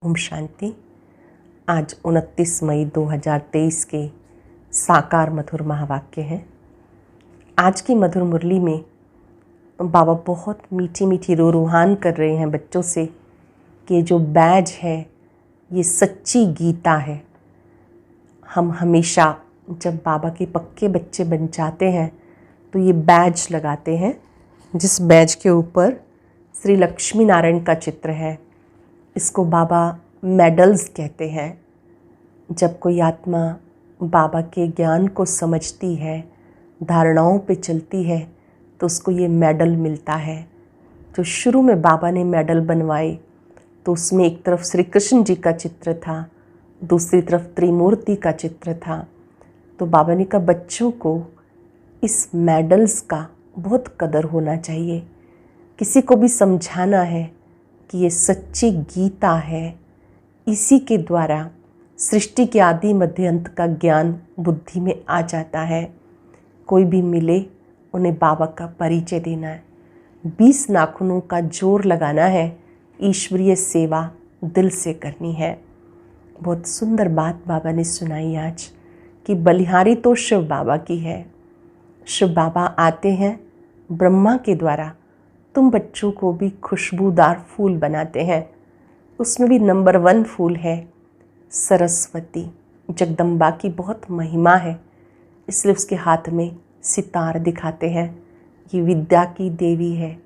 ओम शांति। आज 29 मई 2023 के साकार मधुर महावाक्य हैं। आज की मधुर मुरली में बाबा बहुत मीठी मीठी रूहान कर रहे हैं बच्चों से कि जो बैज है ये सच्ची गीता है। हम हमेशा जब बाबा के पक्के बच्चे बन जाते हैं तो ये बैज लगाते हैं, जिस बैज के ऊपर श्री लक्ष्मी नारायण का चित्र है। इसको बाबा मेडल्स कहते हैं। जब कोई आत्मा बाबा के ज्ञान को समझती है, धारणाओं पे चलती है, तो उसको ये मेडल मिलता है। जो शुरू में बाबा ने मेडल बनवाए तो उसमें एक तरफ श्री कृष्ण जी का चित्र था, दूसरी तरफ त्रिमूर्ति का चित्र था। तो बाबा ने कहा बच्चों को इस मेडल्स का बहुत कदर होना चाहिए। किसी को भी समझाना है कि ये सच्ची गीता है। इसी के द्वारा सृष्टि के आदि मध्य अंत का ज्ञान बुद्धि में आ जाता है। कोई भी मिले उन्हें बाबा का परिचय देना है। 20 नाखूनों का जोर लगाना है। ईश्वरीय सेवा दिल से करनी है। बहुत सुंदर बात बाबा ने सुनाई आज कि बलिहारी तो शिव बाबा की है। शिव बाबा आते हैं ब्रह्मा के द्वारा। तुम बच्चों को भी खुशबूदार फूल बनाते हैं। उसमें भी नंबर 1 फूल है सरस्वती। जगदम्बा की बहुत महिमा है, इसलिए उसके हाथ में सितार दिखाते हैं। ये विद्या की देवी है।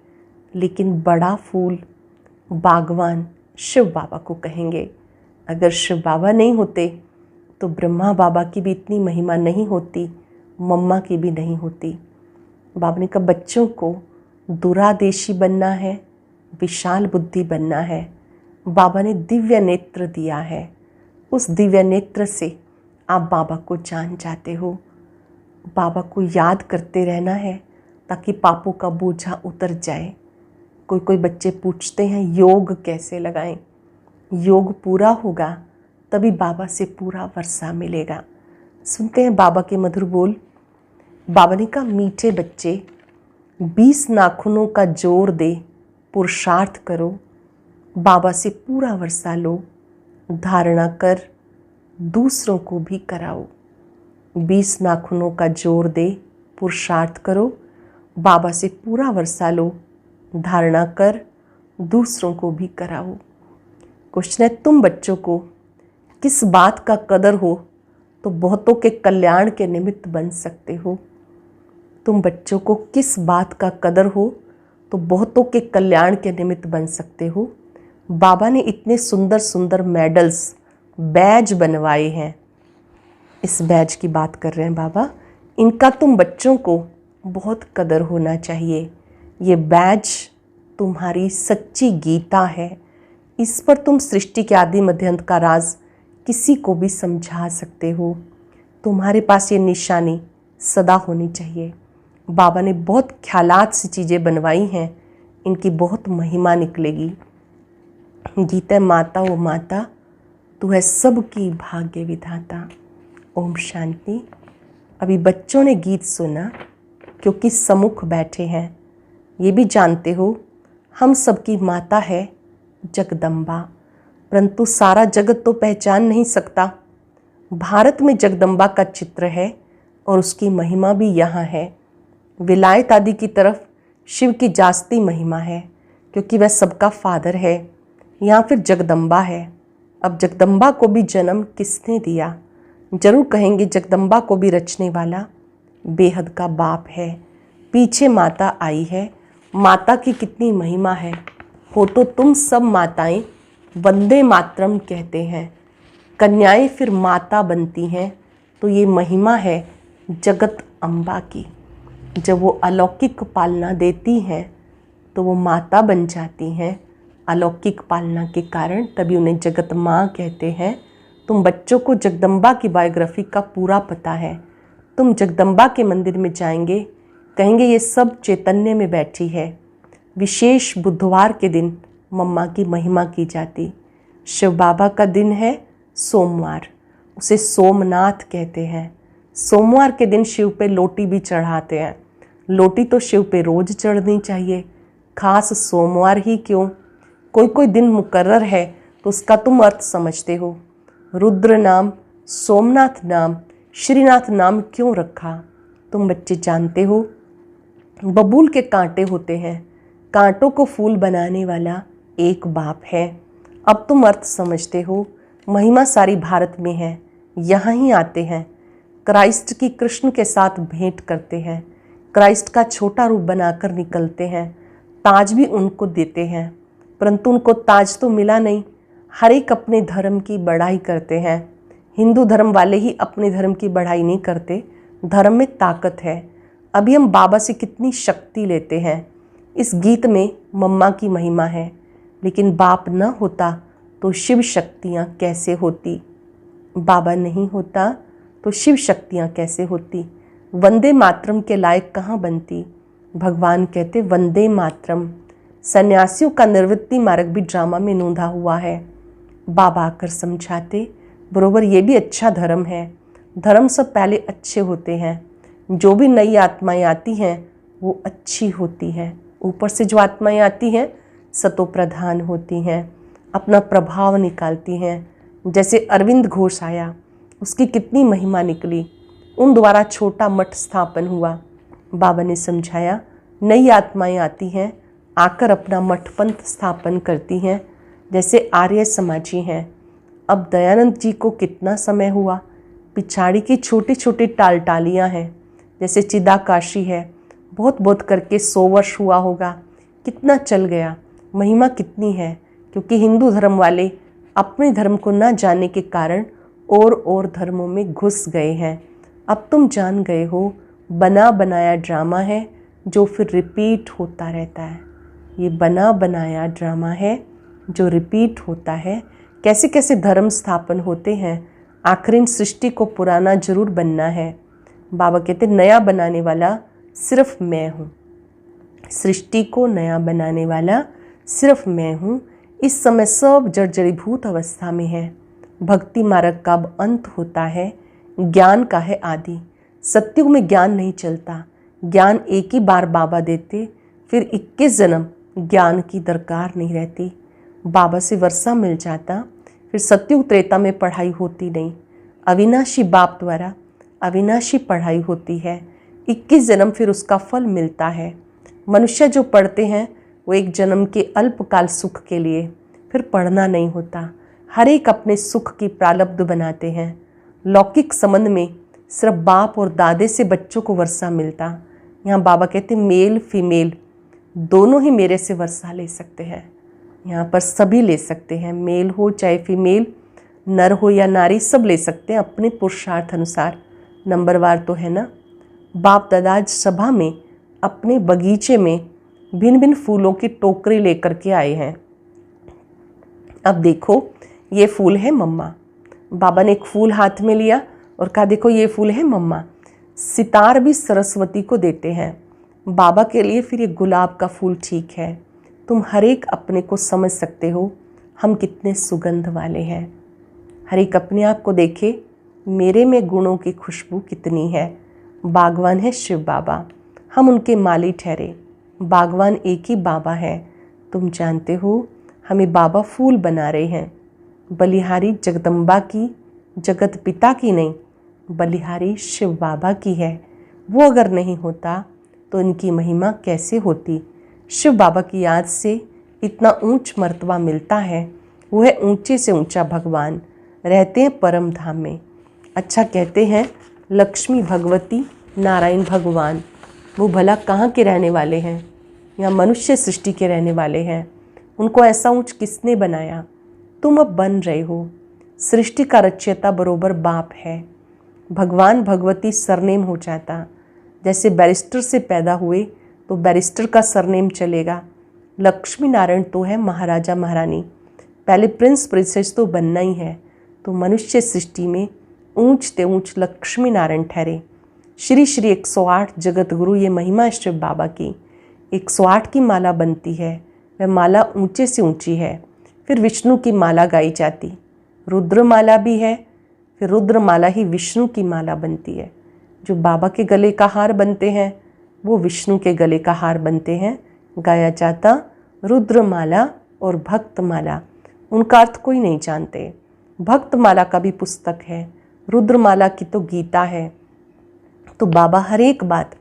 लेकिन बड़ा फूल बागवान शिव बाबा को कहेंगे। अगर शिव बाबा नहीं होते तो ब्रह्मा बाबा की भी इतनी महिमा नहीं होती, मम्मा की भी नहीं होती। बाबा ने कहा बच्चों को दूरादेशी बनना है, विशाल बुद्धि बनना है। बाबा ने दिव्य नेत्र दिया है। उस दिव्य नेत्र से आप बाबा को जान जाते हो। बाबा को याद करते रहना है ताकि पापों का बोझा उतर जाए। कोई बच्चे पूछते हैं योग कैसे लगाएं। योग पूरा होगा तभी बाबा से पूरा वर्षा मिलेगा। सुनते हैं बाबा के मधुर बोल। बाबा ने कहा मीठे बच्चे 20 नाखूनों का जोर दे, पुरुषार्थ करो, बाबा से पूरा वर्षा लो, धारणा कर, दूसरों को भी कराओ। 20 नाखूनों का जोर दे, पुरुषार्थ करो, बाबा से पूरा वर्षा लो, धारणा कर, दूसरों को भी कराओ। क्वेश्चन है तुम बच्चों को किस बात का कदर हो तो बहुतों के कल्याण के निमित्त बन सकते हो। तुम बच्चों को किस बात का कदर हो तो बहुतों के कल्याण के निमित्त बन सकते हो। बाबा ने इतने सुंदर सुंदर मेडल्स, बैज बनवाए हैं। इस बैज की बात कर रहे हैं बाबा। इनका तुम बच्चों को बहुत कदर होना चाहिए। ये बैज तुम्हारी सच्ची गीता है। इस पर तुम सृष्टि के आदि मध्य अंत का राज किसी को भी समझा सकते हो। तुम्हारे पास ये निशानी सदा होनी चाहिए। बाबा ने बहुत ख्यालात से चीज़ें बनवाई हैं। इनकी बहुत महिमा निकलेगी। गीता माता ओ माता, तू है सबकी भाग्य विधाता। ओम शांति। अभी बच्चों ने गीत सुना क्योंकि सम्मुख बैठे हैं। ये भी जानते हो हम सबकी माता है जगदम्बा, परंतु सारा जगत तो पहचान नहीं सकता। भारत में जगदम्बा का चित्र है और उसकी महिमा भी यहाँ है। विलायत आदि की तरफ शिव की जास्ती महिमा है क्योंकि वह सबका फादर है। यहाँ फिर जगदम्बा है। अब जगदम्बा को भी जन्म किसने दिया? जरूर कहेंगे जगदम्बा को भी रचने वाला बेहद का बाप है। पीछे माता आई है। माता की कितनी महिमा है। हो तो तुम सब माताएं वंदे मातरम कहते हैं। कन्याएं फिर माता बनती हैं। तो ये महिमा है जगत अम्बा की। जब वो अलौकिक पालना देती हैं तो वो माता बन जाती हैं अलौकिक पालना के कारण, तभी उन्हें जगत माँ कहते हैं। तुम बच्चों को जगदम्बा की बायोग्राफी का पूरा पता है। तुम जगदम्बा के मंदिर में जाएंगे, कहेंगे ये सब चैतन्य में बैठी है। विशेष बुधवार के दिन मम्मा की महिमा की जाती। शिव बाबा का दिन है सोमवार, उसे सोमनाथ कहते हैं। सोमवार के दिन शिव पे लोटी भी चढ़ाते हैं। लोटी तो शिव पे रोज चढ़नी चाहिए, खास सोमवार ही क्यों। कोई दिन मुकर्रर है तो तो उसका तुम अर्थ समझते हो। रुद्र नाम, सोमनाथ नाम, श्रीनाथ नाम क्यों रखा तुम बच्चे जानते हो? बबूल के कांटे होते हैं, कांटों को फूल बनाने वाला एक बाप है। अब तुम अर्थ समझते हो। महिमा सारी भारत में है, यहाँ ही आते हैं। क्राइस्ट की कृष्ण के साथ भेंट करते हैं, क्राइस्ट का छोटा रूप बनाकर निकलते हैं। ताज भी उनको देते हैं, परंतु उनको ताज तो मिला नहीं। हर एक अपने धर्म की बढ़ाई करते हैं। हिंदू धर्म वाले ही अपने धर्म की बढ़ाई नहीं करते। धर्म में ताकत है। अभी हम बाबा से कितनी शक्ति लेते हैं। इस गीत में मम्मा की महिमा है, लेकिन बाप न होता तो शिव शक्तियाँ कैसे होती? बाबा नहीं होता तो शिव शक्तियाँ कैसे होती? वंदे मातरम के लायक कहाँ बनती? भगवान कहते वंदे मातरम। सन्यासियों का निवृत्ति मार्ग भी ड्रामा में नोंधा हुआ है। बाबा आकर समझाते बरोबर ये भी अच्छा धर्म है। धर्म सब पहले अच्छे होते हैं। जो भी नई आत्माएं आती हैं वो अच्छी होती हैं। ऊपर से जो आत्माएं आती हैं सतो प्रधान होती हैं, अपना प्रभाव निकालती हैं। जैसे अरविंद घोष आया, उसकी कितनी महिमा निकली। उन द्वारा छोटा मठ स्थापन हुआ। बाबा ने समझाया नई आत्माएं आती हैं, आकर अपना मठ पंथ स्थापन करती हैं। जैसे आर्य समाजी हैं। अब दयानंद जी को कितना समय हुआ, पिछाड़ी की छोटी छोटी टालियाँ हैं। जैसे चिदाकाशी है, बहुत बहुत करके 100 वर्ष हुआ होगा। कितना चल गया, महिमा कितनी है। क्योंकि हिंदू धर्म वाले अपने धर्म को न जानने के कारण और धर्मों में घुस गए हैं। अब तुम जान गए हो, बना बनाया ड्रामा है जो फिर रिपीट होता रहता है। ये बना बनाया ड्रामा है जो रिपीट होता है। कैसे कैसे धर्म स्थापन होते हैं। आखिर इन सृष्टि को पुराना जरूर बनना है। बाबा कहते नया बनाने वाला सिर्फ मैं हूँ। सृष्टि को नया बनाने वाला सिर्फ मैं हूँ। इस समय सब जर्जरीभूत अवस्था में है। भक्ति मार्ग का अब अंत होता है, ज्ञान का है आदि। सत्युग में ज्ञान नहीं चलता। ज्ञान एक ही बार बाबा देते, फिर 21 जन्म ज्ञान की दरकार नहीं रहती। बाबा से वर्षा मिल जाता, फिर सत्युग त्रेता में पढ़ाई होती नहीं। अविनाशी बाप द्वारा अविनाशी पढ़ाई होती है। 21 जन्म फिर उसका फल मिलता है। मनुष्य जो पढ़ते हैं वो एक जन्म के अल्पकाल सुख के लिए, फिर पढ़ना नहीं होता। हर एक अपने सुख की प्रारब्ध बनाते हैं। लौकिक संबंध में सिर्फ बाप और दादे से बच्चों को वर्षा मिलता। यहाँ बाबा कहते मेल फीमेल दोनों ही मेरे से वर्षा ले सकते हैं। यहाँ पर सभी ले सकते हैं, मेल हो चाहे फीमेल, नर हो या नारी, सब ले सकते हैं अपने पुरुषार्थ अनुसार। नंबरवार तो है ना। बाप दादा आज सभा में अपने बगीचे में भिन्न भिन्न फूलों की टोकरी लेकर के आए हैं। अब देखो ये फूल है मम्मा। बाबा ने एक फूल हाथ में लिया और कहा देखो ये फूल है मम्मा। सितार भी सरस्वती को देते हैं। बाबा के लिए फिर ये गुलाब का फूल ठीक है। तुम हर एक अपने को समझ सकते हो हम कितने सुगंध वाले हैं। हर एक अपने आप को देखे, मेरे में गुणों की खुशबू कितनी है। बागवान है शिव बाबा, हम उनके माली ठहरे। बागवान एक ही बाबा है। तुम जानते हो हमें बाबा फूल बना रहे हैं। बलिहारी जगदम्बा की, जगत पिता की नहीं, बलिहारी शिव बाबा की है। वो अगर नहीं होता तो इनकी महिमा कैसे होती। शिव बाबा की याद से इतना ऊंच मर्तबा मिलता है। वो है ऊंचे से ऊंचा भगवान, रहते हैं परम धाम में। अच्छा कहते हैं लक्ष्मी भगवती नारायण भगवान, वो भला कहाँ के रहने वाले हैं? यहाँ मनुष्य सृष्टि के रहने वाले हैं। उनको ऐसा ऊंच किसने बनाया? तुम अब बन रहे हो। सृष्टि का रचयिता बरोबर बाप है। भगवान भगवती सरनेम हो जाता। जैसे बैरिस्टर से पैदा हुए तो बैरिस्टर का सरनेम चलेगा। लक्ष्मी नारायण तो है महाराजा महारानी, पहले प्रिंस प्रिंसेस तो बनना ही है। तो मनुष्य सृष्टि में ऊंचते ऊंच लक्ष्मी नारायण ठहरे। श्री श्री 108 जगत गुरु, ये महिमा शिव बाबा की। 108 की माला बनती है, वह माला ऊंचे से ऊंची है। फिर विष्णु की माला गाई जाती, रुद्र माला भी है। फिर रुद्र माला ही विष्णु की माला बनती है। जो बाबा के गले का हार बनते हैं वो विष्णु के गले का हार बनते हैं। गाया जाता रुद्र माला और भक्त माला। उनका अर्थ कोई नहीं जानते। भक्तमाला का भी पुस्तक है, रुद्रमाला की तो गीता है। तो बाबा हर एक बात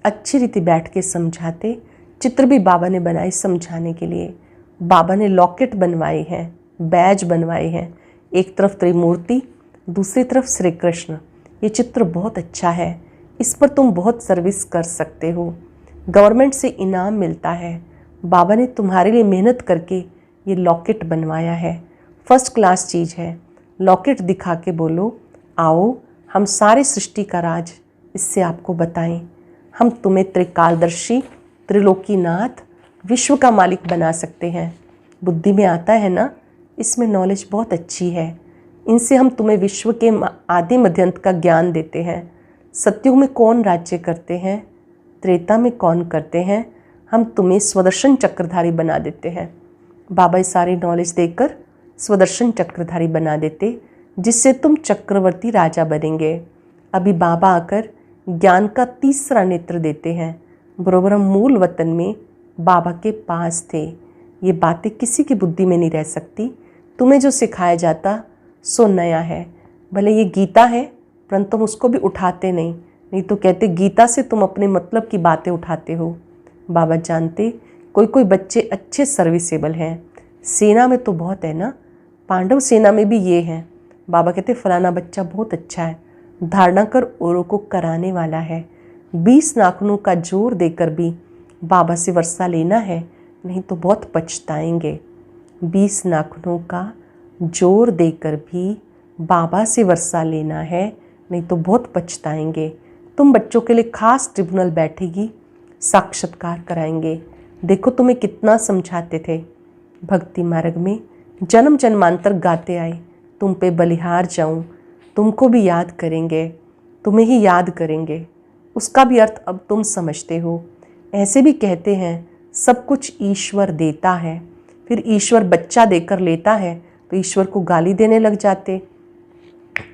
अच्छी रीति बैठ के समझाते। चित्र भी बाबा ने बनाए समझाने के लिए। बाबा ने लॉकेट बनवाए हैं, बैज बनवाए हैं, एक तरफ त्रिमूर्ति, दूसरी तरफ श्री कृष्ण। ये चित्र बहुत अच्छा है, इस पर तुम बहुत सर्विस कर सकते हो, गवर्नमेंट से इनाम मिलता है। बाबा ने तुम्हारे लिए मेहनत करके ये लॉकेट बनवाया है, फर्स्ट क्लास चीज़ है। लॉकेट दिखा के बोलो, आओ हम सारे सृष्टि का राज इससे आपको बताएं। हम तुम्हें त्रिकालदर्शी, त्रिलोकीनाथ, विश्व का मालिक बना सकते हैं। बुद्धि में आता है ना, इसमें नॉलेज बहुत अच्छी है। इनसे हम तुम्हें विश्व के आदि मध्यंत का ज्ञान देते हैं। सतयुग में कौन राज्य करते हैं, त्रेता में कौन करते हैं, हम तुम्हें स्वदर्शन चक्रधारी बना देते हैं। बाबा ये सारी नॉलेज देकर स्वदर्शन चक्रधारी बना देते, जिससे तुम चक्रवर्ती राजा बनेंगे। अभी बाबा आकर ज्ञान का तीसरा नेत्र देते हैं। बरोबर हम मूल वतन में बाबा के पास थे। ये बातें किसी की बुद्धि में नहीं रह सकती। तुम्हें जो सिखाया जाता सो नया है। भले ये गीता है, परंतु तुम उसको भी उठाते नहीं तो कहते गीता से तुम अपने मतलब की बातें उठाते हो। बाबा जानते कोई कोई बच्चे अच्छे सर्विसेबल हैं। सेना में तो बहुत है ना, पांडव सेना में भी ये हैं। बाबा कहते फलाना बच्चा बहुत अच्छा है, धारणा कर औरों को कराने वाला है। 20 नाखूनों का जोर देकर भी बाबा से वर्षा लेना है, नहीं तो बहुत पछताएंगे। 20 नाखूनों का जोर देकर भी बाबा से वर्षा लेना है, नहीं तो बहुत पछताएंगे। तुम बच्चों के लिए खास ट्रिब्यूनल बैठेगी, साक्षात्कार कराएंगे। देखो तुम्हें कितना समझाते थे। भक्ति मार्ग में जन्म जन्मांतर गाते आए, तुम पे बलिहार जाऊं, तुमको भी याद करेंगे, तुम्हें ही याद करेंगे। उसका भी अर्थ अब तुम समझते हो। ऐसे भी कहते हैं सब कुछ ईश्वर देता है, फिर ईश्वर बच्चा देकर लेता है तो ईश्वर को गाली देने लग जाते।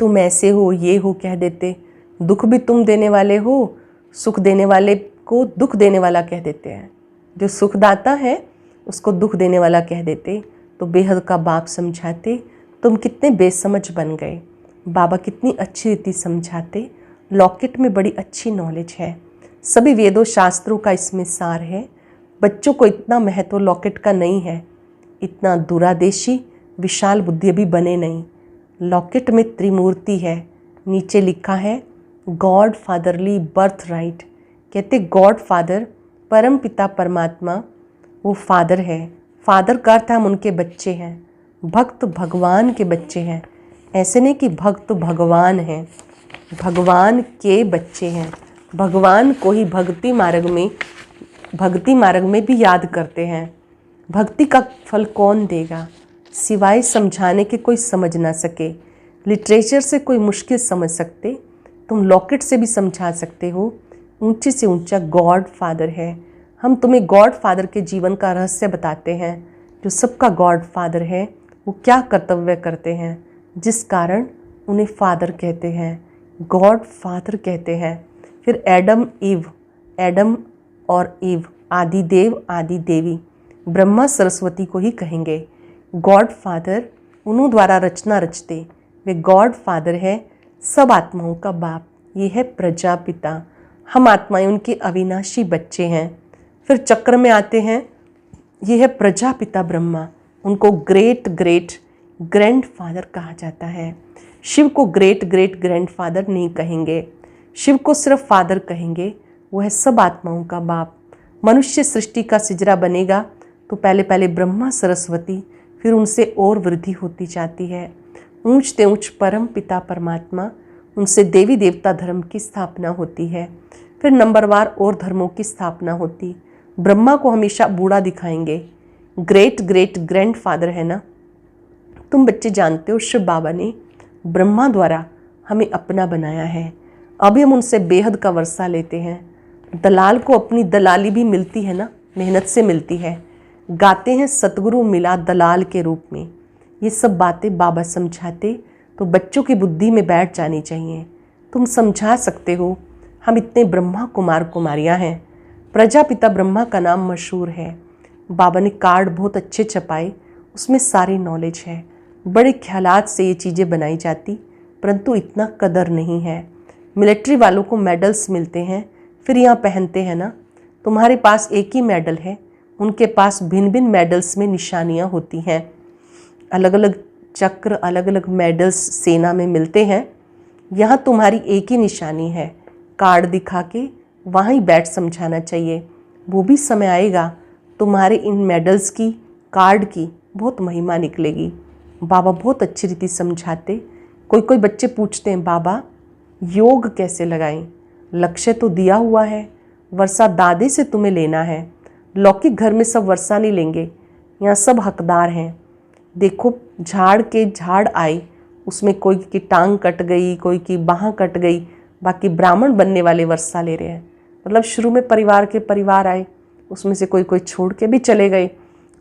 तुम ऐसे हो, ये हो कह देते। दुख भी तुम देने वाले हो, सुख देने वाले को दुख देने वाला कह देते हैं। जो सुखदाता है उसको दुख देने वाला कह देते। तो बेहद का बाप समझाते, तुम कितने बेसमझ बन गए। बाबा कितनी अच्छी रीति समझाते। लॉकेट में बड़ी अच्छी नॉलेज है, सभी वेदों शास्त्रों का इसमें सार है। बच्चों को इतना महत्व लॉकेट का नहीं है, इतना दूरादेशी विशाल बुद्धि अभी बने नहीं। लॉकेट में त्रिमूर्ति है, नीचे लिखा है गॉड फादरली बर्थ राइट। कहते गॉड फादर परम पिता परमात्मा वो फादर है। फादर का अर्थ हम उनके बच्चे हैं, भक्त भगवान के बच्चे हैं। ऐसे नहीं कि भक्त भगवान हैं, भगवान के बच्चे हैं। भगवान को ही भक्ति मार्ग में भी याद करते हैं। भक्ति का फल कौन देगा, सिवाय समझाने के कोई समझ ना सके। लिटरेचर से कोई मुश्किल समझ सकते, तुम लॉकेट से भी समझा सकते हो। ऊंचे से ऊंचा गॉड फादर है। हम तुम्हें गॉड फादर के जीवन का रहस्य बताते हैं। जो सबका गॉड फादर है वो क्या कर्तव्य करते हैं, जिस कारण उन्हें फादर कहते हैं, गॉड फादर कहते हैं। फिर एडम और ईव, आदि देव आदि देवी, ब्रह्मा सरस्वती को ही कहेंगे गॉड फादर। उन्हों द्वारा रचना रचते वे गॉड फादर है, सब आत्माओं का बाप। ये है प्रजापिता। हम आत्माएं उनके अविनाशी बच्चे हैं। फिर चक्र में आते हैं, ये है प्रजापिता ब्रह्मा। उनको ग्रेट ग्रैंड फादर कहा जाता है। शिव को ग्रेट ग्रैंड फादर नहीं कहेंगे, शिव को सिर्फ फादर कहेंगे। वो है सब आत्माओं का बाप। मनुष्य सृष्टि का सिजरा बनेगा तो पहले ब्रह्मा सरस्वती, फिर उनसे और वृद्धि होती जाती है। ऊंचते ऊंच परम पिता परमात्मा, उनसे देवी देवता धर्म की स्थापना होती है। फिर नंबरवार और धर्मों की स्थापना होती। ब्रह्मा को हमेशा बूढ़ा दिखाएंगे, ग्रेट ग्रैंड फादर है ना। तुम बच्चे जानते हो शिव बाबा ने ब्रह्मा द्वारा हमें अपना बनाया है। अभी हम उनसे बेहद का वर्षा लेते हैं। दलाल को अपनी दलाली भी मिलती है ना, मेहनत से मिलती है। गाते हैं सतगुरु मिला दलाल के रूप में। ये सब बातें बाबा समझाते तो बच्चों की बुद्धि में बैठ जानी चाहिए। तुम समझा सकते हो, हम इतने ब्रह्मा कुमार कुमारियाँ हैं। प्रजापिता ब्रह्मा का नाम मशहूर है। बाबा ने कार्ड बहुत अच्छे छपाए, उसमें सारी नॉलेज है, बड़े ख्यालात से ये चीज़ें बनाई जाती, परंतु इतना कदर नहीं है। मिलिट्री वालों को मेडल्स मिलते हैं, फिर यहाँ पहनते हैं ना। तुम्हारे पास एक ही मेडल है, उनके पास भिन्न भिन्न मेडल्स में निशानियाँ होती हैं, अलग अलग चक्र, अलग अलग मेडल्स सेना में मिलते हैं। यहाँ तुम्हारी एक ही निशानी है, कार्ड दिखा के वहाँ ही बैठ समझाना चाहिए। वो भी समय आएगा तुम्हारे इन मेडल्स की, कार्ड की बहुत महिमा निकलेगी। बाबा बहुत अच्छी रीति समझाते। कोई बच्चे पूछते हैं, बाबा योग कैसे लगाएं? लक्ष्य तो दिया हुआ है, वर्षा दादे से तुम्हें लेना है। लौकिक घर में सब वर्षा नहीं लेंगे, यहाँ सब हकदार हैं। देखो झाड़ के झाड़ आई, उसमें कोई की टांग कट गई, कोई की बाह कट गई, बाकी ब्राह्मण बनने वाले वर्षा ले रहे हैं। मतलब शुरू में परिवार के परिवार आए, उसमें से कोई छोड़ के भी चले गए,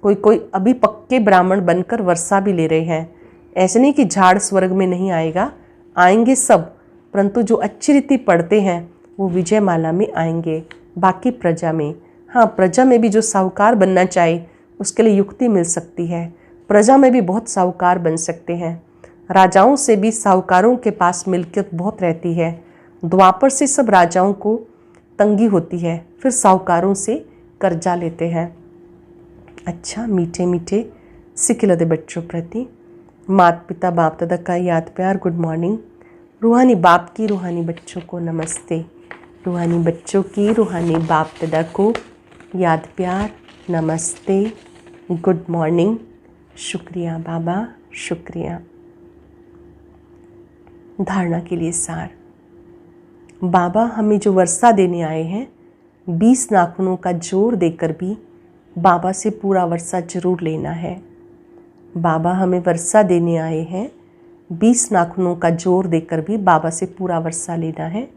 कोई अभी पक्के ब्राह्मण बनकर वर्षा भी ले रहे हैं। ऐसे नहीं कि झाड़ स्वर्ग में नहीं आएगा, आएंगे सब, परंतु जो अच्छी रीति पढ़ते हैं वो विजयमाला में आएंगे। बाकी प्रजा में, हाँ प्रजा में भी जो साहूकार बनना चाहे उसके लिए युक्ति मिल सकती है। प्रजा में भी बहुत साहूकार बन सकते हैं। राजाओं से भी साहूकारों के पास मिल्कियत बहुत रहती है। द्वापर से सब राजाओं को तंगी होती है, फिर साहूकारों से कर्जा लेते हैं। अच्छा, मीठे मीठे सिखिलते बच्चों प्रति माता पिता बाप दादा का याद प्यार गुड मॉर्निंग। रूहानी बाप की रूहानी बच्चों को नमस्ते। रूहानी बच्चों की रूहानी बाप दादा को याद प्यार नमस्ते, गुड मॉर्निंग। शुक्रिया बाबा, शुक्रिया। धारणा के लिए सार। बाबा हमें जो वर्षा देने आए हैं, 20 नाखूनों का जोर देकर भी बाबा से पूरा वर्षा जरूर लेना है। बाबा हमें वर्षा देने आए हैं, 20 नाखूनों का जोर देकर भी बाबा से पूरा वर्षा लेना है।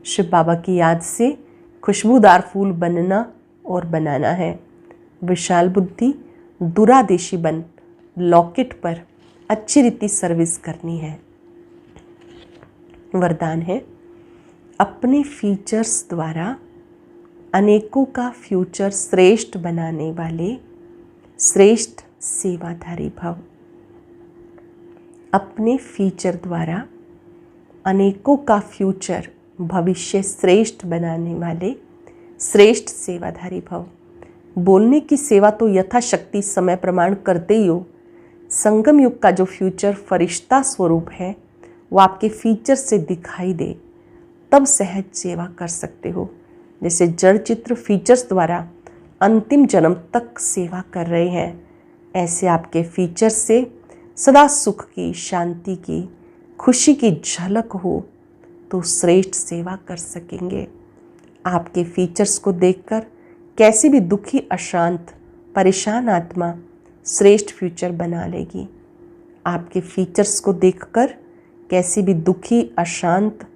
शिव बाबा की याद से खुशबूदार फूल बनना और बनाना है। विशाल बुद्धि, दूरादेशी बन लॉकेट पर अच्छी रीति सर्विस करनी है। वरदान है, अपने फीचर्स द्वारा अनेकों का फ्यूचर श्रेष्ठ बनाने वाले श्रेष्ठ सेवाधारी भव। अपने फीचर द्वारा अनेकों का फ्यूचर भविष्य श्रेष्ठ बनाने वाले श्रेष्ठ सेवाधारी भव। बोलने की सेवा तो यथाशक्ति समय प्रमाण करते ही हो। संगम युग का जो फ्यूचर फरिश्ता स्वरूप है वो आपके फीचर से दिखाई दे, तब सहज सेवा कर सकते हो। जैसे जड़ चित्र फीचर्स द्वारा अंतिम जन्म तक सेवा कर रहे हैं, ऐसे आपके फीचर से सदा सुख की, शांति की, खुशी की झलक हो तो श्रेष्ठ सेवा कर सकेंगे। आपके फीचर्स को देखकर कैसी भी दुखी, अशांत, परेशान आत्मा श्रेष्ठ फ्यूचर बना लेगी। आपके फीचर्स को देखकर कैसी भी दुखी, अशांत,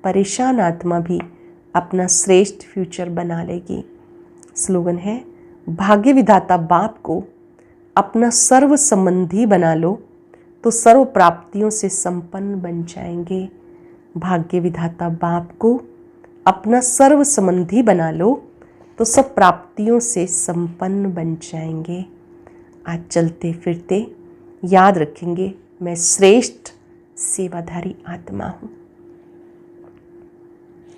परेशान आत्मा भी अपना श्रेष्ठ फ्यूचर बना लेगी। स्लोगन है, भाग्य विधाता बाप को अपना सर्व संबंधी बना लो तो सर्व प्राप्तियों से संपन्न बन जाएंगे। भाग्य विधाता बाप को अपना सर्व संबंधी बना लो तो सब प्राप्तियों से संपन्न बन जाएंगे। आज चलते फिरते याद रखेंगे, मैं श्रेष्ठ सेवाधारी आत्मा हूँ।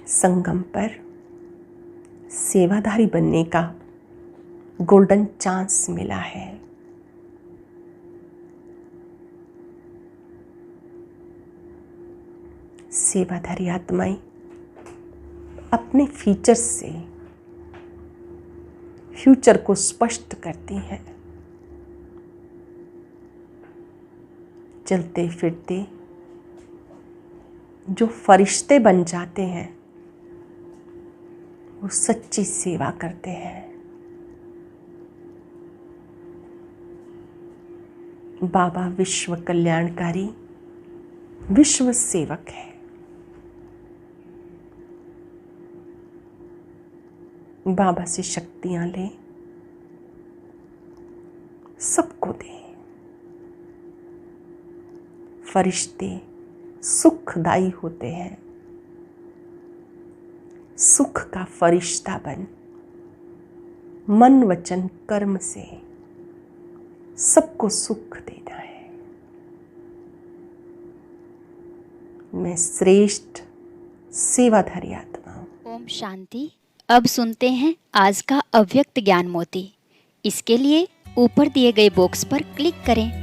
संगम पर सेवाधारी बनने का गोल्डन चांस मिला है। सेवाधारी आत्माएं अपने फीचर्स से फ्यूचर को स्पष्ट करती हैं। चलते फिरते जो फरिश्ते बन जाते हैं वो सच्ची सेवा करते हैं। बाबा विश्व कल्याणकारी, विश्व सेवक है। बाबा से शक्तियां ले, सबको दे। फरिश्ते सुखदायी होते हैं। सुख का फरिश्ता बन मन वचन कर्म से सबको सुख देना है। मैं श्रेष्ठ सेवाधारी आत्मा हूं। ओम शांति। अब सुनते हैं आज का अव्यक्त ज्ञान मोती। इसके लिए ऊपर दिए गए बॉक्स पर क्लिक करें